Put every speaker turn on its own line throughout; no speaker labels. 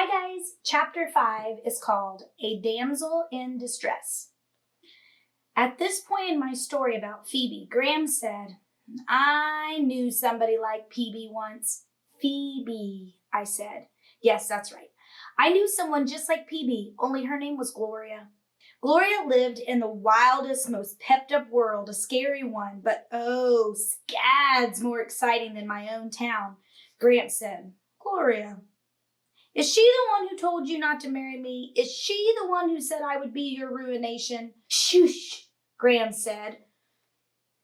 Hi guys, chapter 5 is called A Damsel in Distress. At this point in my story about Phoebe, Graham said, I knew somebody like Phoebe once. Phoebe, I said. Yes, that's right. I knew someone just like Phoebe, only her name was Gloria. Gloria lived in the wildest, most pepped-up world, a scary one, but oh, scads more exciting than my own town. Graham said, Gloria. Is she the one who told you not to marry me? Is she the one who said I would be your ruination? Shoosh, Graham said.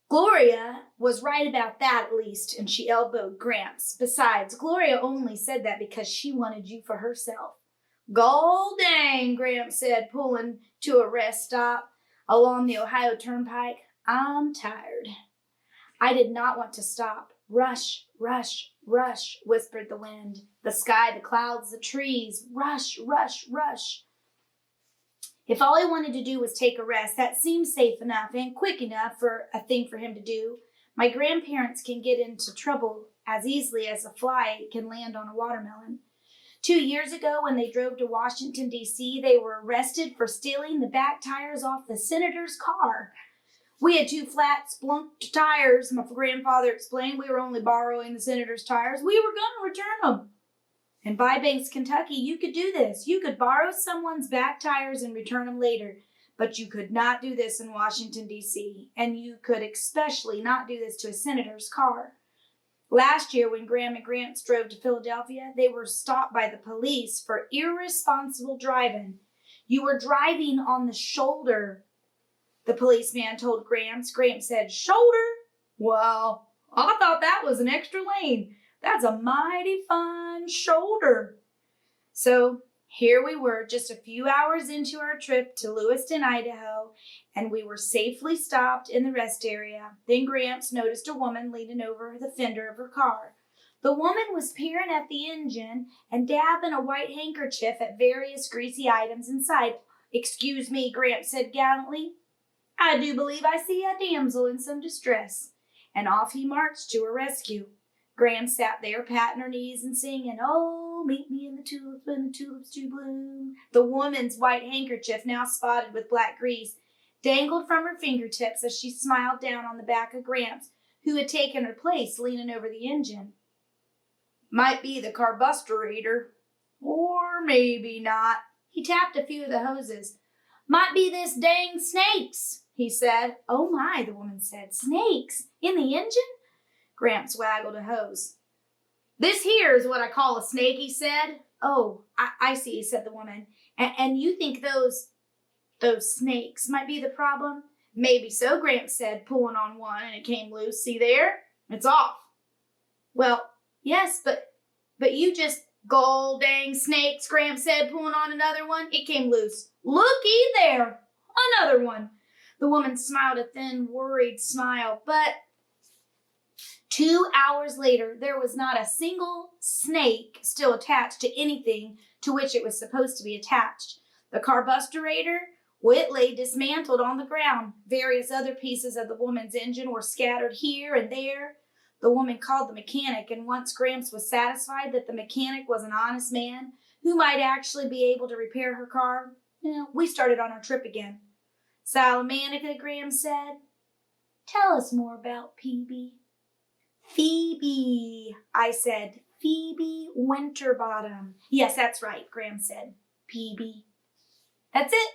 Gloria was right about that at least, and she elbowed Gramps. Besides, Gloria only said that because she wanted you for herself. Gol dang, Gramps said, pulling to a rest stop along the Ohio Turnpike. I'm tired. I did not want to stop. Rush, rush, rush, whispered the wind. The sky, the clouds, the trees. Rush, rush, rush. If all he wanted to do was take a rest, that seemed safe enough and quick enough for a thing for him to do. My grandparents can get into trouble as easily as a fly can land on a watermelon. 2 years ago, when they drove to Washington, D.C., they were arrested for stealing the back tires off the senator's car. We had 2 flat, splunked tires, my grandfather explained. We were only borrowing the senator's tires. We were going to return them. In Bybanks, Kentucky, you could do this. You could borrow someone's back tires and return them later. But you could not do this in Washington, D.C., and you could especially not do this to a senator's car. Last year, when Graham and Gramps drove to Philadelphia, they were stopped by the police for irresponsible driving. You were driving on the shoulder, the policeman told Gramps. Gramps said, shoulder? Well, I thought that was an extra lane. That's a mighty fine shoulder. So here we were, just a few hours into our trip to Lewiston, Idaho, and we were safely stopped in the rest area. Then Gramps noticed a woman leaning over the fender of her car. The woman was peering at the engine and dabbing a white handkerchief at various greasy items inside. Excuse me, Gramps said gallantly. I do believe I see a damsel in some distress. And off he marched to her rescue. Graham sat there, patting her knees and singing, oh, meet me in the tulips when the tulips do bloom. The woman's white handkerchief, now spotted with black grease, dangled from her fingertips as she smiled down on the back of Gramps, who had taken her place leaning over the engine. Might be the carbusteretor, or maybe not. He tapped a few of the hoses. Might be this dang snakes, he said. Oh my, the woman said. Snakes? In the engine? Gramps waggled a hose. This here is what I call a snake, he said. Oh, I see, said the woman. And you think those snakes might be the problem? Maybe so, Gramps said, pulling on one, and it came loose. See there? It's off. Well, yes, but you just gol dang snakes, Gramps said, pulling on another one. It came loose. Looky there, another one. The woman smiled a thin, worried smile, but 2 hours later, there was not a single snake still attached to anything to which it was supposed to be attached. The carbusteretor, well, it lay dismantled on the ground. Various other pieces of the woman's engine were scattered here and there. The woman called the mechanic, and once Gramps was satisfied that the mechanic was an honest man who might actually be able to repair her car, we started on our trip again. Salamanica, Graham said. Tell us more about Phoebe. Phoebe, I said. Phoebe Winterbottom. Yes, that's right, Graham said. Phoebe. That's it.